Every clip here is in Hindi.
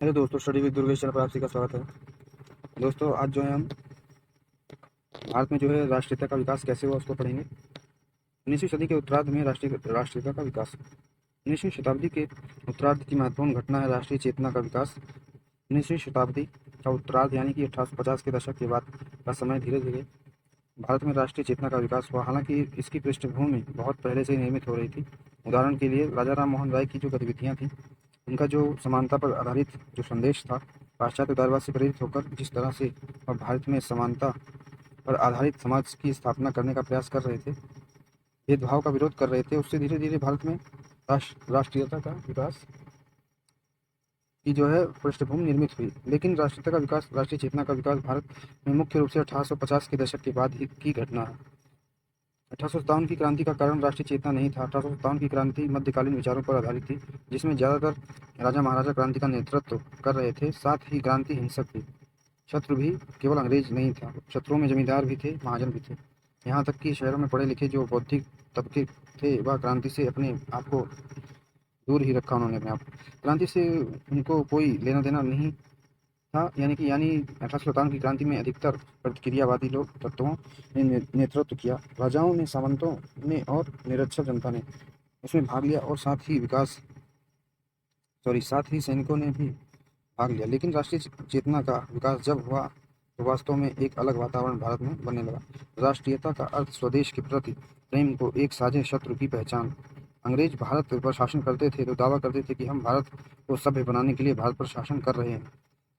हेलो दोस्तों, स्टडी विद दुर्गेश चैनल पर आप सभी का स्वागत है। दोस्तों, आज जो है हम भारत में जो है राष्ट्रीयता का विकास कैसे हुआ उसको पढ़ेंगे। 19वीं सदी के उत्तरार्ध में राष्ट्रीयता का विकास। 19वीं शताब्दी के उत्तरार्ध की महत्वपूर्ण घटना है राष्ट्रीय चेतना का विकास। 19वीं शताब्दी का उत्तरार्ध यानी कि 1850 के दशक के बाद का समय धीरे धीरे भारत में राष्ट्रीय चेतना का विकास हुआ। हालांकि इसकी पृष्ठभूमि बहुत पहले से ही निर्मित हो रही थी। उदाहरण के लिए राजा राम मोहन राय की जो गतिविधियां थी, उनका जो समानता पर आधारित जो संदेश था, पाश्चात्य उदारवाद से प्रेरित होकर जिस तरह से और भारत में समानता पर आधारित समाज की स्थापना करने का प्रयास कर रहे थे, भेदभाव का विरोध कर रहे थे, उससे धीरे धीरे भारत में राष्ट्रीयता का विकास की जो है पृष्ठभूमि निर्मित हुई। लेकिन राष्ट्रीयता का विकास, राष्ट्रीय चेतना का विकास भारत में मुख्य रूप से 1850 के दशक के बाद ही की घटना है। 1857 की क्रांति का कारण राष्ट्रीय चेतना नहीं था। 1857 की क्रांति मध्यकालीन विचारों पर आधारित थी, जिसमें ज्यादातर राजा महाराजा क्रांति का नेतृत्व कर रहे थे। साथ ही क्रांति हिंसक थी। शत्रु भी केवल अंग्रेज नहीं था, शत्रुओं में जमींदार भी थे, महाजन भी थे। यहाँ तक कि शहरों में पढ़े लिखे जो बौद्धिक तबके थे, वह क्रांति से अपने आप को दूर ही रखा। उन्होंने अपने आप क्रांति से उनको कोई लेना देना नहीं था। यानी 1857 की क्रांति में अधिकतर प्रतिक्रियावादी लोग तत्वों ने नेतृत्व किया। राजाओं ने, सामंतों ने और निरक्षर जनता ने उसमें भाग लिया, और साथ ही सैनिकों ने भी भाग लिया। लेकिन राष्ट्रीय चेतना का विकास जब हुआ तो वास्तव में एक अलग वातावरण भारत में बनने लगा। राष्ट्रीयता का अर्थ स्वदेश के प्रति प्रेम को एक साझे शत्रु की पहचान। अंग्रेज भारत पर शासन करते थे तो दावा करते थे कि हम भारत को सभ्य बनाने के लिए भारत पर शासन कर रहे हैं।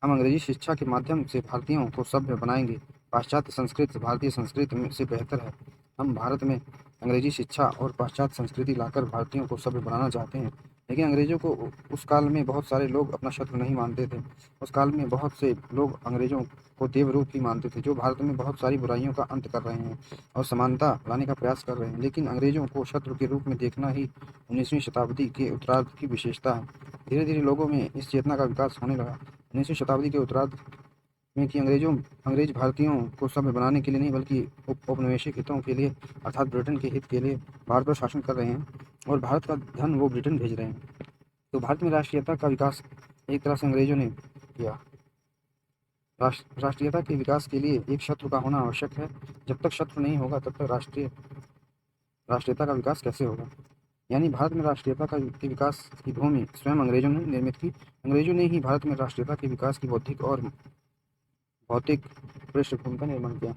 हम अंग्रेजी शिक्षा के माध्यम से भारतीयों को सभ्य बनाएंगे। पाश्चात्य संस्कृति भारतीय संस्कृति से बेहतर है। हम भारत में अंग्रेजी शिक्षा और पाश्चात्य संस्कृति लाकर भारतीयों को सभ्य बनाना चाहते हैं। लेकिन अंग्रेजों को उस काल में बहुत सारे लोग अपना शत्रु नहीं मानते थे। उस काल में बहुत से लोग अंग्रेजों को देवरूप ही मानते थे, जो भारत में बहुत सारी बुराइयों का अंत कर रहे हैं और समानता लाने का प्रयास कर रहे हैं। लेकिन अंग्रेजों को शत्रु के रूप में देखना ही 19वीं शताब्दी के उत्तरार्ध की विशेषता है। धीरे धीरे लोगों में इस चेतना का विकास होने लगा। 19वीं शताब्दी के उत्तरार्ध में कि अंग्रेज भारतीयों को सभ्य बनाने के लिए नहीं, बल्कि औपनिवेशिक हितों के लिए, अर्थात ब्रिटेन के हित के लिए भारत पर शासन कर रहे हैं, और भारत का धन वो ब्रिटेन भेज रहे हैं। तो भारत में राष्ट्रीयता का विकास एक तरह से अंग्रेजों ने किया। राष्ट्रीयता के विकास के लिए एक शत्रु का होना आवश्यक है। जब तक शत्रु नहीं होगा तब तक राष्ट्रीयता का विकास कैसे होगा। यानी भारत में राष्ट्रीयता के विकास की भूमि स्वयं अंग्रेजों ने निर्मित की। अंग्रेजों ने ही भारत में राष्ट्रीयता के विकास की बौद्धिक और भौतिक पृष्ठभूमि का निर्माण किया।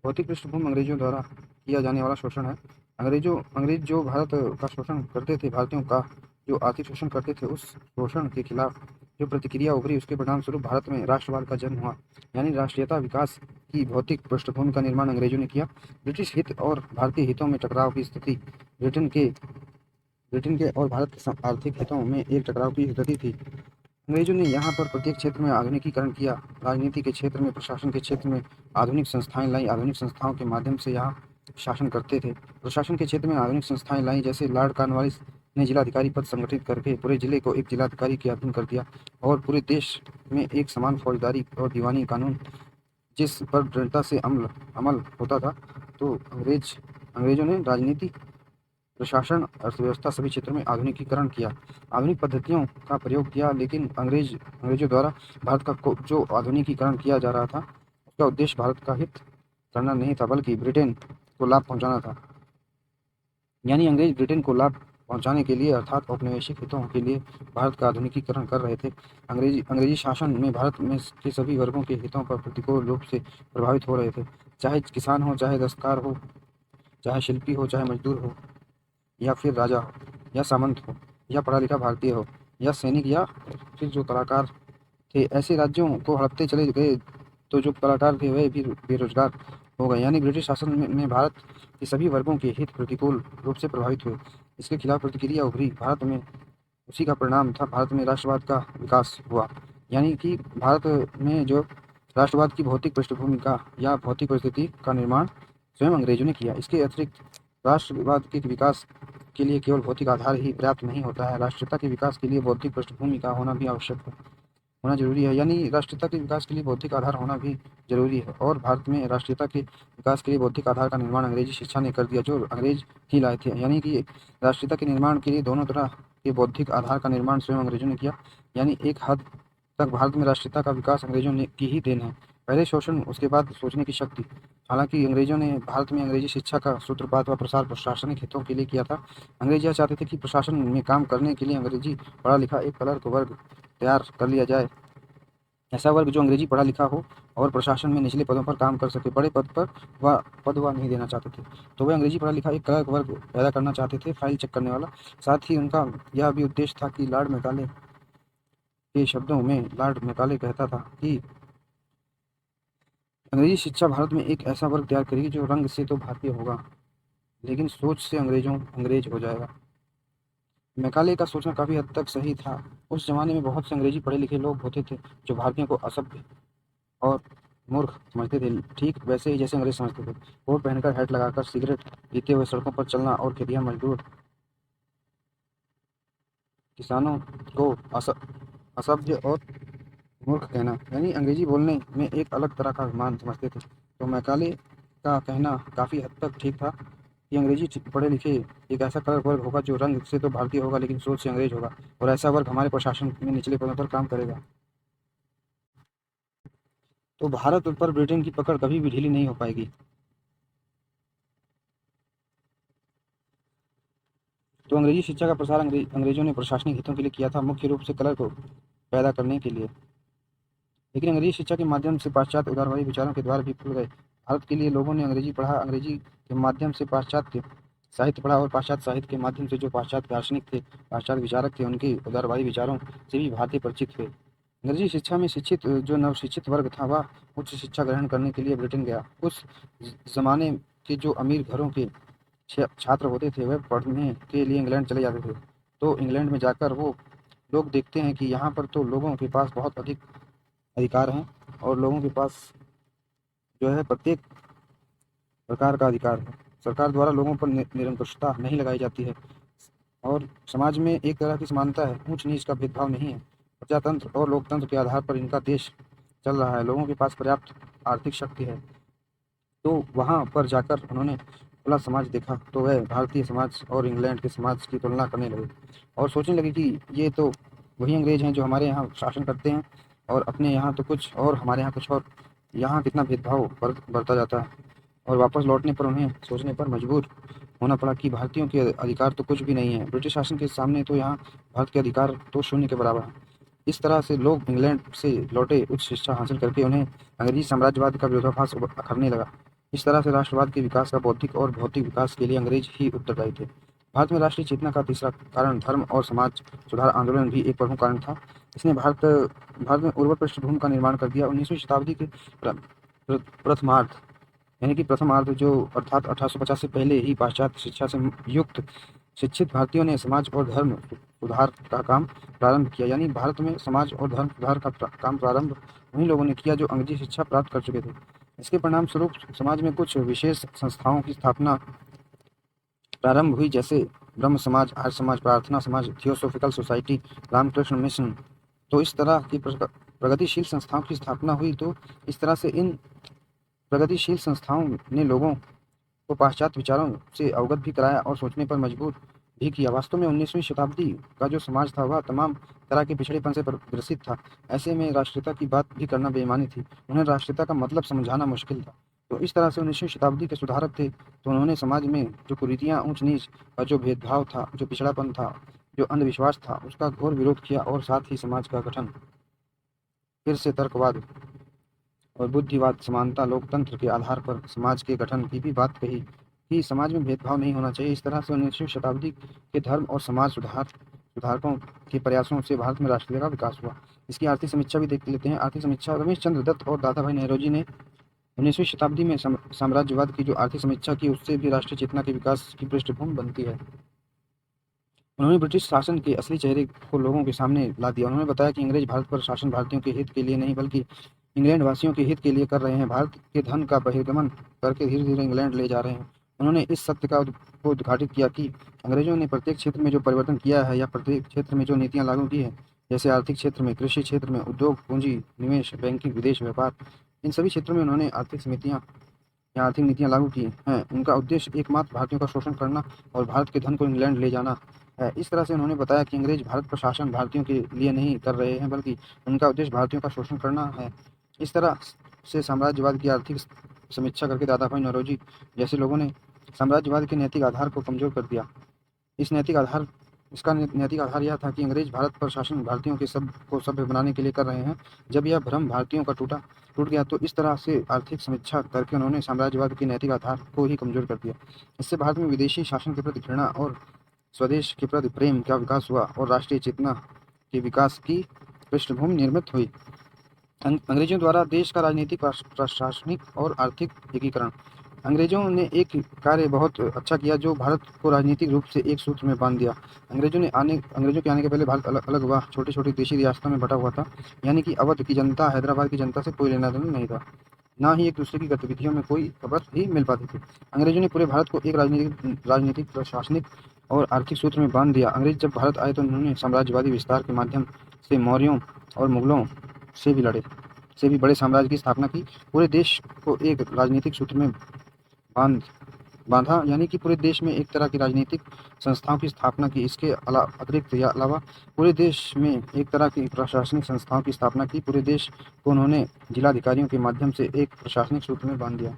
भौतिक पृष्ठभूमि अंग्रेजों द्वारा किया जाने वाला शोषण है। अंग्रेज जो भारत का शोषण करते थे, भारतीयों का जो आर्थिक शोषण करते थे, उस शोषण के खिलाफ जो प्रतिक्रिया उभरी, उसके परिणाम स्वरूप भारत में राष्ट्रवाद का जन्म हुआ। यानी राष्ट्रीयता विकास की भौतिक पृष्ठभूमि का निर्माण अंग्रेजों ने किया। ब्रिटिश हित और भारतीय हितों में टकराव की स्थिति, ब्रिटेन के और भारत के आर्थिक हितों में एक टकराव की स्थिति थी। अंग्रेजों ने यहाँ पर प्रत्येक क्षेत्र में आधुनिकीकरण किया। राजनीति के क्षेत्र में, प्रशासन के क्षेत्र में आधुनिक संस्थाएं लाई। आधुनिक संस्थाओं के माध्यम से यहाँ शासन करते थे। प्रशासन के क्षेत्र में आधुनिक संस्थाएं लाई, जैसे लॉर्ड कॉर्नवालिस ने जिलाधिकारी पद संगठित करके पूरे जिले को एक जिलाधिकारी के अधीन कर दिया, और पूरे देश में एक समान फौजदारी और दीवानी कानून जिस पर दृढ़ता से अमल होता था। तो अंग्रेजों ने राजनीति, प्रशासन, अर्थव्यवस्था सभी क्षेत्रों में आधुनिकीकरण किया, आधुनिक पद्धतियों का प्रयोग किया। लेकिन अंग्रेजों द्वारा भारत का जो आधुनिकीकरण किया जा रहा था, उसका उद्देश्य भारत का हित करना नहीं था, बल्कि ब्रिटेन को लाभ पहुंचाना था। यानी अंग्रेज ब्रिटेन को लाभ पहुंचाने के लिए, अर्थात औपनिवेशिक हितों के लिए भारत का आधुनिकीकरण कर रहे थे। अंग्रेजी शासन में भारत में के सभी वर्गों के हितों पर प्रतिकूल रूप से प्रभावित हो रहे थे। चाहे किसान हो, चाहे दस्तकार हो, चाहे शिल्पी हो, चाहे मजदूर हो, या फिर राजा हो, या सामंत हो, या पढ़ा लिखा भारतीय हो, या सैनिक, या फिर जो कलाकार थे। ऐसे राज्यों को हड़पते चले गए तो जो कलाकार थे वे भी बेरोजगार हो गए। यानी ब्रिटिश शासन में भारत के सभी वर्गों के हित प्रतिकूल रूप से प्रभावित हुए। इसके खिलाफ प्रतिक्रिया उभरी भारत में। उसी का परिणाम था भारत में राष्ट्रवाद का विकास हुआ। यानी कि भारत में जो राष्ट्रवाद की भौतिक पृष्ठभूमि का या भौतिक परिस्थिति का निर्माण स्वयं अंग्रेजों ने किया। इसके अतिरिक्त राष्ट्रवाद के विकास के लिए केवल भौतिक आधार ही पर्याप्त नहीं होता है। राष्ट्रीयता के विकास के लिए बौद्धिक पृष्ठभूमि का होना भी आवश्यक है, होना जरूरी है। यानी राष्ट्रीयता के विकास के लिए बौद्धिक आधार होना भी जरूरी है। और भारत में राष्ट्रीयता के विकास के लिए बौद्धिक आधार का निर्माण अंग्रेजी शिक्षा ने कर दिया, जो अंग्रेज ही लाए थे। यानी कि राष्ट्रीयता के निर्माण के लिए दोनों तरह के बौद्धिक आधार का निर्माण स्वयं अंग्रेजों ने किया। यानी एक हद तक भारत में राष्ट्रीयता का विकास अंग्रेजों ने की ही देन है। पहले शोषण, उसके बाद सोचने की शक्ति। हालांकि अंग्रेजों ने भारत में अंग्रेजी शिक्षा का सूत्रपात व प्रसार प्रशासनिक हितों के लिए किया था। अंग्रेज यह चाहते थे कि प्रशासन में काम करने के लिए अंग्रेजी पढ़ा लिखा एक क्लर्क वर्ग तैयार कर लिया जाए। ऐसा वर्ग जो अंग्रेजी पढ़ा लिखा हो और प्रशासन में निचले पदों पर काम कर सके। बड़े पद पर वह नहीं देना चाहते थे, तो वे अंग्रेजी पढ़ा लिखा एक क्लर्क वर्ग पैदा करना चाहते थे, फाइल चेक करने वाला। साथ ही उनका यह भी उद्देश्य था कि लॉर्ड मैकाले के शब्दों में लॉर्ड मैकाले कहता था कि अंग्रेजी शिक्षा भारत में एक ऐसा वर्ग तैयार करेगी जो रंग से तो भारतीय होगा, लेकिन सोच से अंग्रेज हो जाएगा। मैकाले का सोचना काफी हद तक सही था। उस जमाने में बहुत से अंग्रेजी पढ़े लिखे लोग होते थे जो भारतीयों को असभ्य और मूर्ख समझते थे, ठीक वैसे ही जैसे अंग्रेज समझते थे। कोट पहनकर, हैट लगाकर, सिगरेट पीते हुए सड़कों पर चलना और खेतिहर मजदूर किसानों को असभ्य और मूर्ख कहना, यानी अंग्रेजी बोलने में एक अलग तरह का अभिमान समझते थे। तो मैकाले का कहना काफ़ी हद तक ठीक था कि अंग्रेजी पढ़े लिखे एक ऐसा कलर वर्ग होगा जो रंग से तो भारतीय होगा लेकिन सोच से अंग्रेज होगा, और ऐसा वर्ग हमारे प्रशासन में निचले पदों पर काम करेगा। तो भारत पर ब्रिटेन की पकड़ कभी भी ढीली नहीं हो पाएगी। तो अंग्रेजी शिक्षा का प्रसार अंग्रेजों ने प्रशासनिक हितों के लिए किया था, मुख्य रूप से कलर को पैदा करने के लिए। लेकिन अंग्रेजी शिक्षा के माध्यम से पाश्चात्य उदारवादी विचारों के द्वार भी खुल गए। भारत के लिए लोगों ने अंग्रेजी पढ़ा, अंग्रेजी के माध्यम से पाश्चात्य साहित्य पढ़ा, और पाश्चात्य साहित्य के माध्यम से जो पाश्चात्य दार्शनिक थे, पाश्चात्य विचारक थे, उनके उदारवादी विचारों से भी भारतीय परिचित हुए। अंग्रेजी शिक्षा में शिक्षित जो नवशिक्षित वर्ग था वह उच्च शिक्षा ग्रहण करने के लिए ब्रिटेन गया। उस जमाने के जो अमीर घरों के छात्र होते थे वह पढ़ने के लिए इंग्लैंड चले जाते थे। तो इंग्लैंड में जाकर वो लोग देखते हैं कि यहाँ पर तो लोगों के पास बहुत अधिक अधिकार हैं, और लोगों के पास जो है प्रत्येक प्रकार का अधिकार है। सरकार द्वारा लोगों पर निरंकुशता नहीं लगाई जाती है, और समाज में एक तरह की समानता है, ऊंच नीच का भेदभाव नहीं है। प्रजातंत्र और लोकतंत्र के आधार पर इनका देश चल रहा है। लोगों के पास पर्याप्त आर्थिक शक्ति है। तो वहाँ पर जाकर उन्होंने खुला समाज देखा, तो वह भारतीय समाज और इंग्लैंड के समाज की तुलना करने लगे और सोचने लगे कि ये तो वही अंग्रेज हैं जो हमारे यहाँ शासन करते हैं, और अपने यहाँ तो कुछ और हमारे यहाँ कुछ और, यहाँ कितना भेदभाव बढ़ता जाता है। और वापस लौटने पर उन्हें सोचने पर मजबूर होना पड़ा कि भारतीयों के अधिकार तो कुछ भी नहीं है, ब्रिटिश शासन के सामने तो यहाँ भारत के अधिकार तो शून्य के बराबर है। इस तरह से लोग इंग्लैंड से लौटे, उच्च शिक्षा हासिल करके उन्हें अंग्रेजी साम्राज्यवाद का विरोधाभास अखरने लगा। इस तरह से राष्ट्रवाद के विकास का बौद्धिक और भौतिक विकास के लिए अंग्रेज ही उत्तरदायी थे। भारत में राष्ट्रीय चेतना का तीसरा कारण धर्म और समाज सुधार आंदोलन भी एक प्रमुख कारण था। इसने भारत में उर्वर पृष्ठभूमि का निर्माण कर दिया। 19वीं शताब्दी के प्रथमार्ध, यानी कि प्रथमार्ध जो अर्थात 1850 से पहले ही पाश्चात्य शिक्षा से युक्त शिक्षित भारतीयों ने समाज और धर्म सुधार का काम प्रारंभ किया। यानी भारत में समाज और धर्म सुधार का काम प्रारंभ उन्हीं लोगों ने किया जो अंग्रेजी शिक्षा प्राप्त कर चुके थे। इसके परिणाम स्वरूप समाज में कुछ विशेष संस्थाओं की स्थापना प्रारंभ हुई, जैसे ब्रह्म समाज, आर्य समाज, प्रार्थना समाज, थियोसोफिकल सोसाइटी, रामकृष्ण मिशन। तो इस तरह की प्रगतिशील संस्थाओं की स्थापना हुई। तो इस तरह से इन प्रगतिशील संस्थाओं ने लोगों को पाश्चात्य विचारों से अवगत भी कराया और सोचने पर मजबूर भी किया। वास्तव में 19वीं शताब्दी का जो समाज था वह तमाम तरह के पिछड़ेपन से ग्रसित था। ऐसे में राष्ट्रीयता की बात भी करना बेईमानी थी। उन्हें राष्ट्रीयता का मतलब समझाना मुश्किल था। तो इस तरह से 19वीं शताब्दी के सुधारक थे, तो उन्होंने समाज में जो कुरीतियाँ, ऊंच नीच का जो भेदभाव था, जो पिछड़ापन था, जो अंधविश्वास था, उसका घोर विरोध किया, और साथ ही समाज का गठन फिर से तर्कवाद और बुद्धिवाद, समानता, लोकतंत्र के आधार पर समाज के गठन की भी बात कही कि समाज में भेदभाव नहीं होना चाहिए। इस तरह से 19वीं शताब्दी के धर्म और समाज सुधारकों के प्रयासों से भारत में राष्ट्रीय का विकास हुआ। इसकी आर्थिक समीक्षा भी देख लेते हैं। आर्थिक समीक्षा रमेश चंद्र दत्त और दादा भाई नेहरूजी ने 19वीं शताब्दी में साम्राज्यवाद की जो आर्थिक समीक्षा की, उससे भी राष्ट्रीय चेतना के विकास की पृष्ठभूमि बनती है। उन्होंने ब्रिटिश शासन के असली चेहरे को लोगों के सामने ला दिया। उन्होंने बताया कि अंग्रेज भारत पर शासन भारतीयों के हित के लिए नहीं बल्कि इंग्लैंड वासियों के हित के लिए कर रहे हैं। भारत के धन का बहिर्गमन करके धीरे धीरे इंग्लैंड ले जा रहे हैं। उन्होंने इस सत्य को उद्घाटित किया कि अंग्रेजों ने प्रत्येक क्षेत्र में जो परिवर्तन किया है या प्रत्येक क्षेत्र में जो नीतियां लागू की हैं, जैसे आर्थिक क्षेत्र में, कृषि क्षेत्र में, उद्योग, पूंजी, निवेश, बैंकिंग, विदेश व्यापार, इन सभी क्षेत्रों में उन्होंने आर्थिक समितियां या आर्थिक नीतियां लागू की हैं। उनका उद्देश्य एकमात्र भारतीयों का शोषण करना और भारत के धन को इंग्लैंड ले जाना है। इस तरह से उन्होंने बताया कि अंग्रेज भारत पर शासन भारतीयों के लिए नहीं कर रहे हैं, बल्कि उनका उद्देश्य भारतीयों का शोषण करना है। इस तरह से साम्राज्यवाद की आर्थिक समीक्षा करके दादाभाई नौरोजी जैसे लोगों ने साम्राज्यवाद के नैतिक आधार को कमजोर कर दिया। इस नैतिक आधार इसका नैतिक आधार यह था कि अंग्रेज भारत पर शासन भारतीयों के सब को सभ्य बनाने के लिए कर रहे हैं। जब यह भ्रम भारतीयों का टूट गया तो इस तरह से आर्थिक समीक्षा करके उन्होंने साम्राज्यवाद के नैतिक आधार को ही कमजोर कर दिया। इससे भारत में विदेशी शासन के प्रति घृणा और स्वदेश के प्रति प्रेम का विकास हुआ और राष्ट्रीय चेतना के विकास की पृष्ठभूमि निर्मित हुई। अंग्रेजों द्वारा देश का राजनीतिक, प्रशासनिक और आर्थिक एकीकरण। अंग्रेजों ने एक कार्य बहुत अच्छा किया जो भारत को राजनीतिक रूप से एक सूत्र में बांध दिया। अंग्रेजों के आने के पहले भारत अलग अलग व छोटी-छोटी देशी रियासतों में बँटा हुआ था, यानी कि अवध की जनता हैदराबाद की जनता से कोई लेना-देना नहीं था। ना ही एक दूसरे की गतिविधियों में कोई खबर भी मिल पाती थी। अंग्रेजों ने पूरे भारत को एक राजनीतिक, प्रशासनिक और आर्थिक सूत्र में बांध दिया। अंग्रेज जब भारत आए तो उन्होंने साम्राज्यवादी विस्तार के माध्यम से मौर्यों और मुगलों से भी बड़े साम्राज्य की स्थापना की। पूरे देश को एक राजनीतिक सूत्र में बांध बांधा, यानी कि पूरे देश में एक तरह की राजनीतिक संस्थाओं की स्थापना की। इसके अलावा पूरे देश में एक तरह की प्रशासनिक संस्थाओं की स्थापना की। पूरे देश को उन्होंने जिलाधिकारियों के माध्यम से एक प्रशासनिक सूत्र में बांध दिया।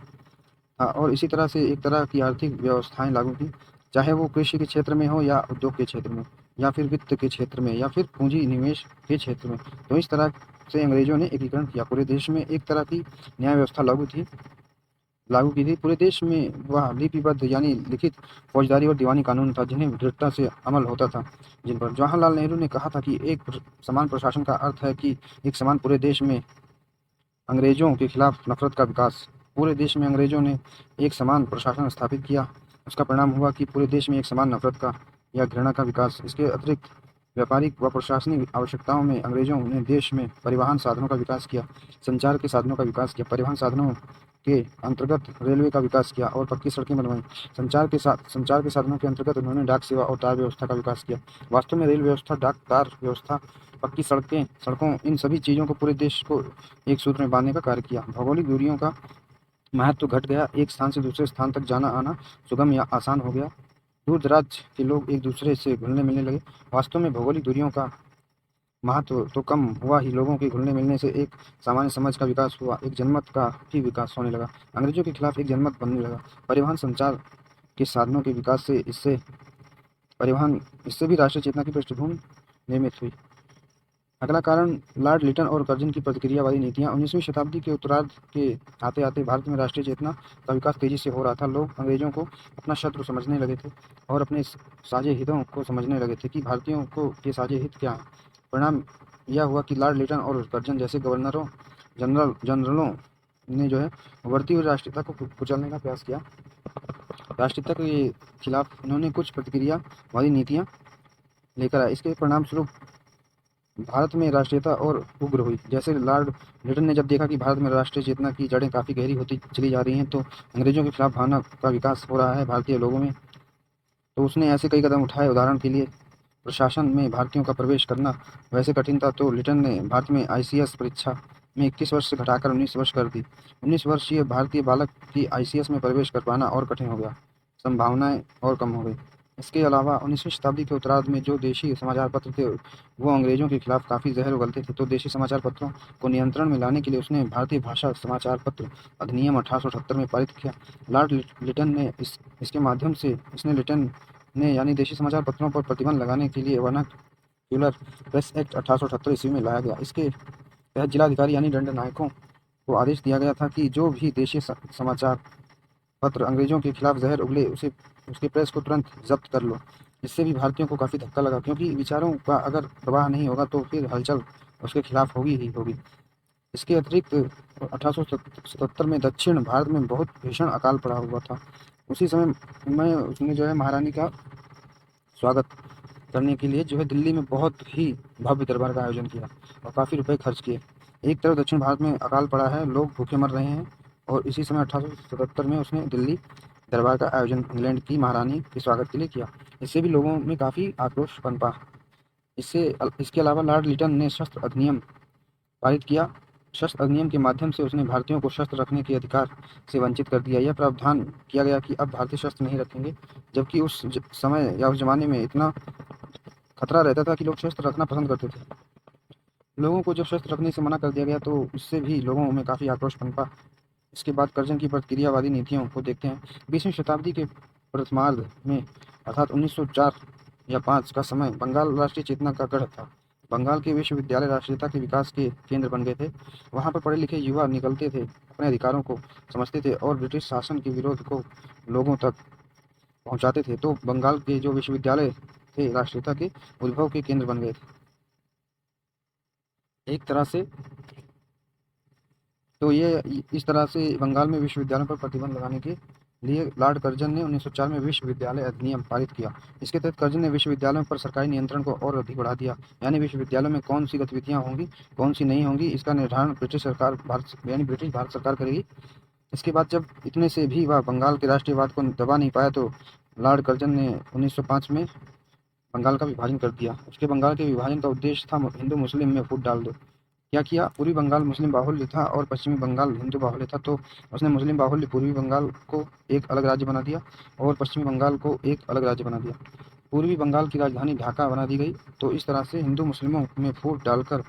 हाँ, और इसी तरह से एक तरह की आर्थिक व्यवस्थाएं लागू की, चाहे वो कृषि के क्षेत्र में हो या उद्योग के क्षेत्र में या फिर वित्त के क्षेत्र में या फिर पूंजी निवेश के क्षेत्र में। तो इस तरह से अंग्रेजों ने एकीकरण किया। पूरे देश में एक तरह की न्याय व्यवस्था लागू की थी। पूरे देश में वह लिपिबद्ध यानी लिखित फौजदारी और दीवानी कानून था जिन्हें दृढ़ता से अमल होता था। जिन पर जवाहरलाल नेहरू ने कहा था कि एक समान प्रशासन का अर्थ है कि एक समान पूरे देश में अंग्रेजों के खिलाफ नफरत का विकास। पूरे देश में अंग्रेजों ने एक समान प्रशासन स्थापित किया, उसका परिणाम हुआ कि पूरे देश में एक समान नफरत का या घृणा का विकास। इसके अतिरिक्त व्यापारिक व प्रशासनिक आवश्यकताओं में अंग्रेजों ने देश में परिवहन साधनों का विकास किया, संचार के साधनों का विकास किया। परिवहन साधनों के अंतर्गत रेलवे का विकास किया और पक्की सड़कें बनवाई। संचार के साधनों के अंतर्गत उन्होंने डाक सेवा और तार व्यवस्था का विकास किया। वास्तव में रेल व्यवस्था, डाक तार व्यवस्था, पक्की सड़कों इन सभी चीज़ों को पूरे देश को एक सूत्र में बांधने का कार्य किया। भौगोलिक दूरियों का महत्व घट गया। एक स्थान से दूसरे स्थान तक जाना आना सुगम या आसान हो गया। दूर दराज के लोग एक दूसरे से घुलने मिलने लगे। वास्तव में भौगोलिक दूरियों का महत्व तो कम हुआ ही, लोगों के घुलने मिलने से एक सामान्य समझ का विकास हुआ, एक जनमत का भी विकास होने लगा। अंग्रेजों के खिलाफ एक जनमत बनने लगा। परिवहन संचार के साधनों के विकास से इससे भी राष्ट्रीय चेतना की पृष्ठभूमि निर्मित हुई। अगला कारण लॉर्ड लिटन और कर्जन की प्रतिक्रियावादी नीतियां। 19वीं शताब्दी के उत्तरार्ध के आते आते भारत में राष्ट्रीय चेतना का विकास तेजी से हो रहा था। लोग अंग्रेजों को अपना शत्रु समझने लगे थे और अपने साझे हितों को समझने लगे थे कि भारतीयों को के साझे हित क्या हैं। परिणाम यह हुआ कि लॉर्ड लिटन और कर्जन जैसे जनरलों ने उभरती हुई राष्ट्रीयता को कुचलने का प्रयास किया। राष्ट्रीयता के खिलाफ इन्होंने कुछ प्रतिक्रियावादी नीतियाँ लेकर आए। इसके परिणाम स्वरूप भारत में राष्ट्रीयता और उग्र हुई। जैसे लॉर्ड लिटन ने जब देखा कि भारत में राष्ट्रीय चेतना की जड़ें काफ़ी गहरी होती चली जा रही हैं, तो अंग्रेजों के खिलाफ भावना का विकास हो रहा है भारतीय लोगों में, तो उसने ऐसे कई कदम उठाए। उदाहरण के लिए प्रशासन में भारतीयों का प्रवेश करना वैसे कठिन था, तो लिटन ने भारत में ICS परीक्षा में 21 वर्ष से घटाकर 19 वर्ष कर दी। 19 वर्षीय भारतीय बालक की ICS में प्रवेश कर पाना और कठिन हो गया, संभावनाएं और कम हो गई। इसके अलावा 19वीं शताब्दी के उत्तरार्ध में जो देशी समाचार पत्र थे वो अंग्रेजों के खिलाफ काफ़ी जहर उगलते थे, तो देशी समाचार पत्रों को नियंत्रण में लाने के लिए उसने भारतीय भाषा समाचार पत्र अधिनियम 1878 में पारित किया। लॉर्ड लिटन ने इसके माध्यम से लिटन ने यानी देशी समाचार पत्रों पर प्रतिबंध लगाने के लिए वर्नाक्यूलर प्रेस एक्ट 1878 ईस्वी में लाया गया। इसके तहत जिलाधिकारी यानी दंड नायकों को आदेश दिया गया था कि जो भी देशी समाचार पत्र अंग्रेजों के खिलाफ जहर उगले उसके प्रेस को तुरंत जब्त कर लो। इससे भी भारतीयों को काफ़ी धक्का लगा, क्योंकि विचारों का अगर प्रवाह नहीं होगा तो फिर हलचल उसके खिलाफ होगी ही होगी। इसके अतिरिक्त 1877 में दक्षिण भारत में बहुत भीषण अकाल पड़ा हुआ था। उसी समय में उसने महारानी का स्वागत करने के लिए दिल्ली में बहुत ही भव्य दरबार का आयोजन किया और काफ़ी रुपए खर्च किए। एक तरफ दक्षिण भारत में अकाल पड़ा है, लोग भूखे मर रहे हैं, और इसी समय 1877 में उसने दिल्ली दरबार का आयोजन इंग्लैंड की महारानी के स्वागत के लिए किया। इससे भी लोगों में काफ़ी आक्रोश पनपा। इसके अलावा लॉर्ड लिटन ने शस्त्र अधिनियम पारित किया। शस्त्र अधिनियम के माध्यम से उसने भारतीयों को शस्त्र रखने के अधिकार से वंचित कर दिया। यह प्रावधान किया गया कि अब भारतीय शस्त्र नहीं रखेंगे, जबकि उस समय या उस जमाने में इतना खतरा रहता था कि लोग शस्त्र रखना पसंद करते थे। लोगों को जब शस्त्र रखने से मना कर दिया गया तो इससे भी लोगों में काफ़ी आक्रोश पनपा। इसके बाद कर्जन की प्रतिक्रियावादी नीतियों को देखते हैं। 20वीं शताब्दी के प्रथमार्ध में अर्थात 1904 या 5 का समय बंगाल राष्ट्रीय चेतना का गढ़ था। बंगाल के विश्वविद्यालय राष्ट्रीयता के विकास के केंद्र बन गए थे। वहाँ पर पढ़े लिखे युवा निकलते थे, अपने अधिकारों को समझते थे और ब्रिटिश शासन के विरोध को लोगों तक पहुँचाते थे। तो बंगाल के जो विश्वविद्यालय थे राष्ट्रीयता के उद्भव के केंद्र बन गए थे एक तरह से। तो ये इस तरह से बंगाल में विश्वविद्यालयों पर प्रतिबंध लगाने के लिए लॉर्ड कर्जन ने 1904 में विश्वविद्यालय अधिनियम पारित किया। इसके तहत कर्जन ने विश्वविद्यालयों पर सरकारी नियंत्रण को और अधिक बढ़ा दिया। यानी विश्वविद्यालयों में कौन सी गतिविधियां होंगी, कौन सी नहीं होंगी, इसका निर्धारण ब्रिटिश भारत सरकार करेगी। इसके बाद जब इतने से भी वह बंगाल के राष्ट्रीयवाद को दबा नहीं पाया तो लॉर्ड कर्जन ने 1905 में बंगाल का विभाजन कर दिया। उसके बंगाल के विभाजन का उद्देश्य था हिंदू मुस्लिम में फूट डाल दो। क्या किया, पूर्वी बंगाल मुस्लिम बाहुल्य था और पश्चिमी बंगाल हिंदू बाहुल्य था, तो उसने मुस्लिम बाहुल्य पूर्वी बंगाल को एक अलग राज्य बना दिया और पश्चिमी बंगाल को एक अलग राज्य बना दिया। पूर्वी बंगाल की राजधानी ढाका बना दी गई। तो इस तरह से हिंदू मुस्लिमों में फूट डालकर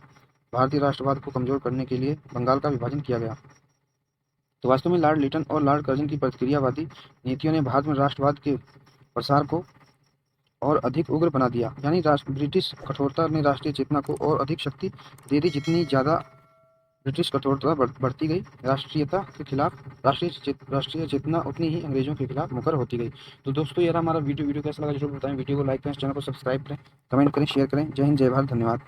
भारतीय राष्ट्रवाद को कमजोर करने के लिए बंगाल का विभाजन किया गया। तो वास्तव में लॉर्ड लिटन और लॉर्ड कर्जन की प्रतिक्रियावादी नीतियों ने भारत में राष्ट्रवाद के प्रसार को और अधिक उग्र बना दिया। यानी ब्रिटिश कठोरता ने राष्ट्रीय चेतना को और अधिक शक्ति दे दी। जितनी ज़्यादा ब्रिटिश कठोरता बढ़ती गई राष्ट्रीयता के खिलाफ, राष्ट्रीय चेतना उतनी ही अंग्रेजों के खिलाफ मुखर होती गई। तो दोस्तों ये रहा हमारा वीडियो कैसा लगा जरूर बताएं। वीडियो को लाइक करें, चैनल को सब्सक्राइब करें, कमेंट करें, शेयर करें। जय हिंद, जय भारत, धन्यवाद।